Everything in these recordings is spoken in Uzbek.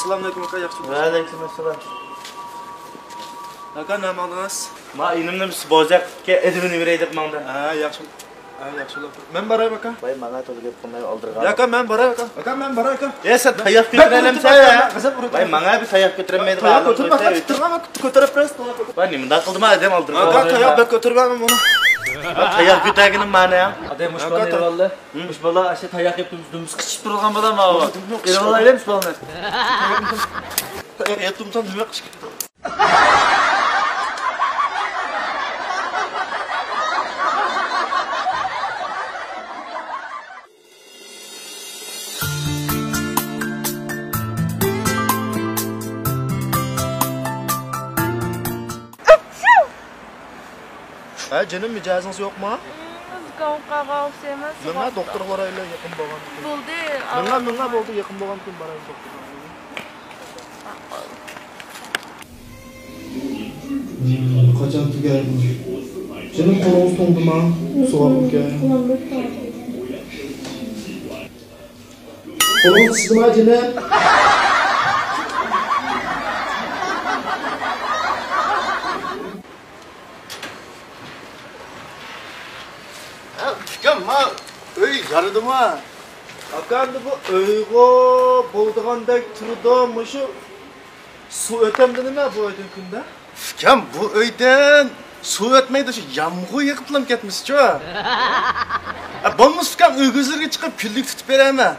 Assalamualaikum aka, yaxshi bo'lasiz? Va alaykum assalom. Aka, nima qildingiz? Ma inimni bozakka edibini beray deb manda. Ha, yaxshi. Ha, yaxshi bo'ldi. Men boray aka. Voy, menga to'g'ri deb qo'ymay oldirgan. Aka, men boray aka. Aka, men boray aka. Sen tayoq ko'taralamsan ya. Voy, menga bir tayoq ko'tarmaydi. Tayoq ko'tarma, ko'tarib turasiz. Voy, nima qildim adem oldirgan. Aka, tayoq ben ko'tarmadim buni. Tayoq ko'tagini mana ham. Adem mush bola evaldi. Mush bola asha tayoq yeb dumuz qichib turgan bolam ma. Evalaymiz bolani. Yatumdan nima qish kerak? Ha, canım mijozingizz yo'qmi? O'zgan qag'avsemiz. Nima doktor boraylar yaqin bo'lgan. Bo'ldi. Nima bo'ldi yaqin bo'lgan kun boraylik doktor. Qachon tugaydi? Canım qo'lingiz to'ndimi? Savob aka. Qo'lingiz ishdimi canım? Ama öy yarıdıma. Akanda bu öyg'o bo'ldigandek turdi, shu suv o'tamdi nima bu o'ydan kunda? Fikam bu öyden su ötmeydi şu yağmur yıkıplam ketmiş-ku. Bo'lmas fikam öygüzlerge çıkıp küllik tutup bereme.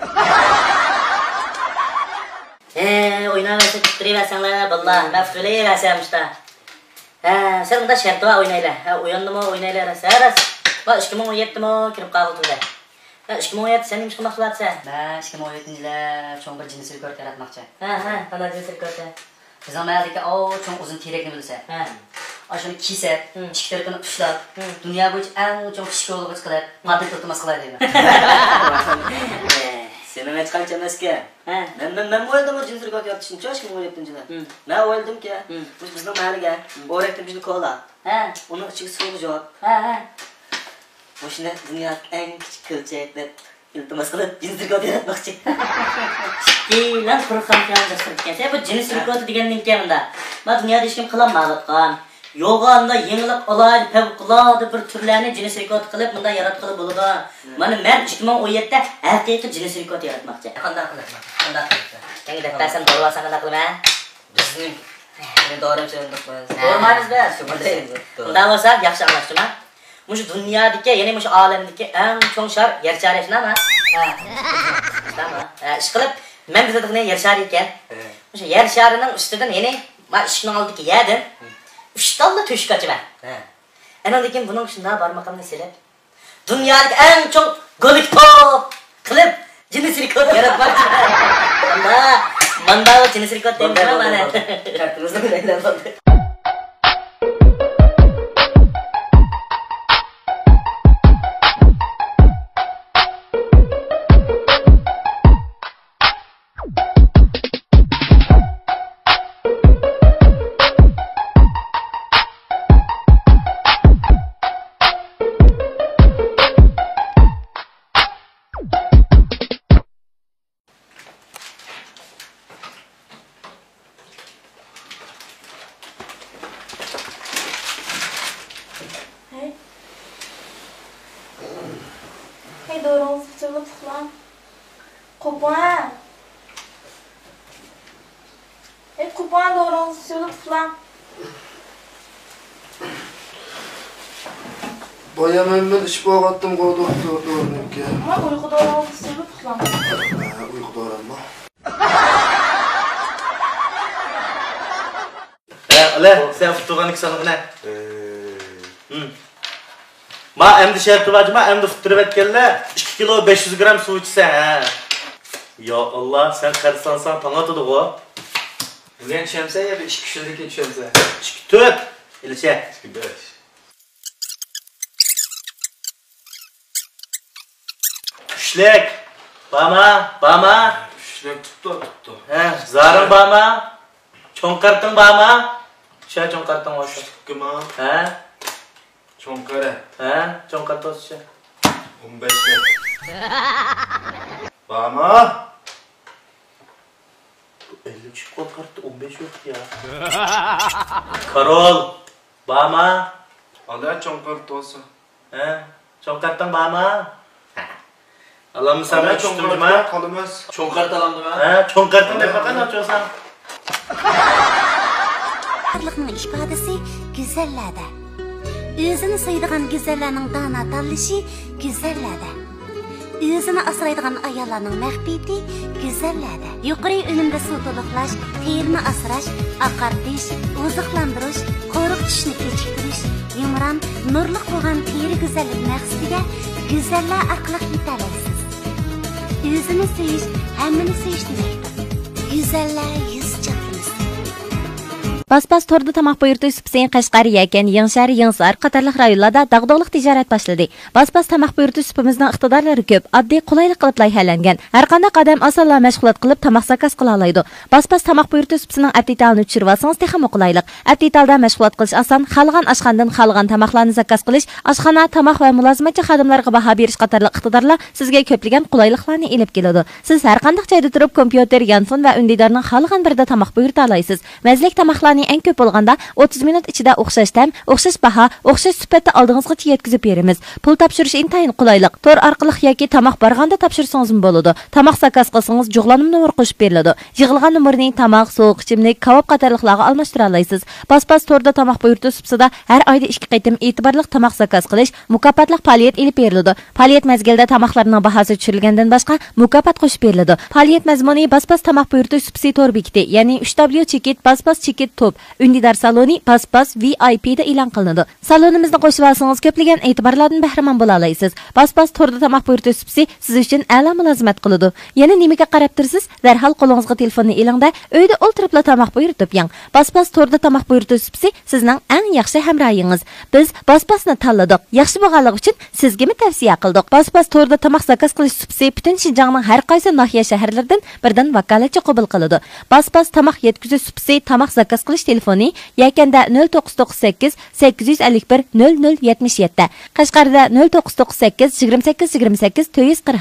Oynamaysa tutturaversanlar, vallahi maftulayverasam işte. Sen bunda şartı var oynayla. Uyandımı oynayla aras. Bak 2017'mi kirib qoldi. 2017 sen nima qilmoqchi bo'larsan? Ben 2017'de çok bir cinsel rekord yaratmoqchi. Qanday cinsel rekord? Bizning mayaldagi çok uzun terakni bilsa. Shuni kiysa, tiktirkini ushlab, dunyo bo'yicha eng çok kichik bo'lg'ich qilib, patent iltimos qiladi deyman. Sen hech qancha emasga. Men o'yladim cinsel rekord yaratishni 2017-yilda. Men o'yladim-ki, bizning mahallaga o'rakdim bizni kola. Uni ichiga suv yo'q. Boşuna dünyada en küçük kılacak deb iltimos qilib cinsel rekord yaratmoqchi. Lan qo'rqam ekan. Sen bu cinsel rekord degandan keyin bunda. Men dunyoda hech kim qilolmayotgan. Yo'g'anda yengilib olaydi, favqulodda bir turlarni cinsel rekord qilib bunda yaratqili bo'lgan. Mana men 2017da haqiqiy cinsel rekord yaratmoqchi. Qanday qilaman? Qanday qilaman? Yangi daftarsan dori olsan qanday qilaman? Bizning men dorim söylendikmiz. Dormaymiz biz. Bundan bo'lsa yaxshi anglashdiman. Mush dunyodagi, ya'ni mush olamdagi eng cho'ng shar yer shari shunami? Ish qilib, men bizadagina yer shari ekan. Mush yer sharining ustidan, ya'ni men ishning oldiki yerdan 3 talla to'shak ochaman. Andan keyin buning shunday barmoqimni silib, dunyodagi eng cho'ng golik top qilib, cinsel rekord yaratmoqchi. Manda cinsel rekord deyman mana. Kartimizda bilaylar bo'ldi. Hey doğrusu çabuk lan. Kopan. Hey kopan doğrusu çabuk lan. Boya men ish bo'g'atdim go doktorga. Ama uyku doğrusu çabuk lan. Uyqudoranmi? Ale, sen futturgan ikisini Ma endi sharti bajma, endi futturib etganlar 2 kilo 500 gram suv ichsan. Ya Allah, sen qarsansan tanatidi-ku. Bizga tushimsa ya 2 kishilikka tushimsa. 4 ilcha. 5. Ushlak. Bama. Ushlak tutdi. Zarim bama. Cho'nqarting bama. Sha cho'nqarting o'sha. Kima? Cho'nqara. Cho'nqart o'sha. 15 ga. Bama. 53 Çikolata kartı 15 yok ya. Karol. Bama. Ala çonkart olsa. He? Çonkarttan bama. Allah'ım sen Ala ben çıktım çonkart cuma. kalamaz. Çonkart alandım ha. He? Çonkartın ne bakın açıyorsan. Varlıqның ifadəsi gözəllərdə. Özünü sayıdığan gözəllərinin dana tanlışı gözəllərdə. Özünü asraydigan ayollarning məxfiyyəti gözəllərdə. Yuqori önümdə suv to'liqlash, terini asrash, aqartish, oziqlantirish, qo'riq tushni kechiktirish, yumron, nurliq bo'lgan teri go'zallik maqsadiga go'zallar orqali yetalaysiz. O'zini sevish, hammani sevish demakdir. Go'zallar yuz chaqimiz. Bas torda tamaq buyurtish supsining Qashqar, Yakan, Yanshar, Yansar qatorliq rayonlarda dag'dog'liq tijorat boshladi. Bas tamaq buyurtish supimizning iqtidorlari ko'p, oddiy, qulaylik qilib layihlangan. Har qanday odam osonla mashg'ulot qilib tamaq zakaz qila oladi. Bas tamaq buyurtish supisining aptitalini tushirib olsangiz texmo qulaylik. Aptitalda mashg'ulot qilish oson, xalqan oshxonadan xalqan tamoqlarni zakaz qilish, oshxona, tamoq va mulozimatchi xodimlarga baho berish qatorliq iqtidorlar sizga ko'plagan qulayliklarni elib keladi. Siz har qanday joyda turib kompyuter, yanfon va undidorning xalqan birda tamoq buyurta olasiz. Mazlik tamoqlarni eng ko'p bo'lganda 30 minut ichida o'xshash tam, o'xshash baho, o'xshash sifatda oldingizgacha yetkazib beramiz. Pul topshirish intayin qulaylik. Tor orqali yoki tamoq borganda topshirsangiz bo'ladi. Tamoq zakaz qilsangiz jug'lanim nomer qo'shib beriladi. Yig'ilgan nomerni tamoq, sovuq ichimlik, kabob qatorliqlarga almashtira olasiz. Bas torda tamoq buyurtish supsida har oyda 2 qaytim e'tiborli tamoq zakaz qilish, mukofotli faoliyat elib beriladi. Faoliyat mazgilida tamoqlarning bahosi tushirilgandan boshqa mukofot qo'shib beriladi. Faoliyat mazmuni bas tamoq buyurtish supsi tor bekiti, ya'ni 3W chekit, bas chekit top, undidor saloni bas VIP da e'lon qilinadi. Salonimizni qo'shib olsangiz ko'plagan e'tiborlardan bahramand bo'la olasiz. Bas torda tamoq buyurtish supsi siz uchun a'lo mulozimat qiladi. Yana nimaga qarab tursiz? Darhol qo'lingizga telefonni elingda uyda o'ltiribla tamoq buyurtib yang. Bas torda tamoq buyurtish supsi sizning eng yaxshi hamrohingiz. Biz basni tanladik. Yaxshi bo'lganligi uchun sizga tavsiya qildik. Bas torda tamoq zakaz qilish supsi butun Shinjongning har qaysi nahiya shaharlaridan birdan vakolatcha qabul qiladi. Bas tamoq yetkazish supsi tamoq zakaz qilish telefoni Yakanda 0998 851 0077, Qashqarda 0998 28 28 440.